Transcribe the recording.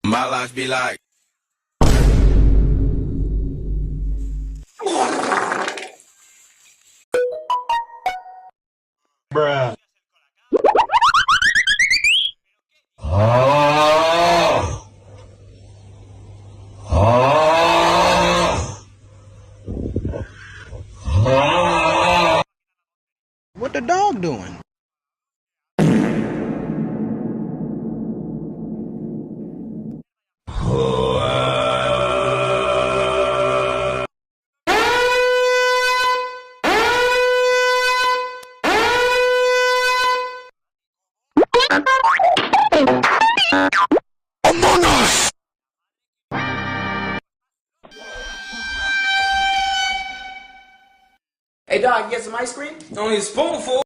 My life be like. Bruh. What the dog doing? Among Us! Hey dog, you get some ice cream? Only a spoonful.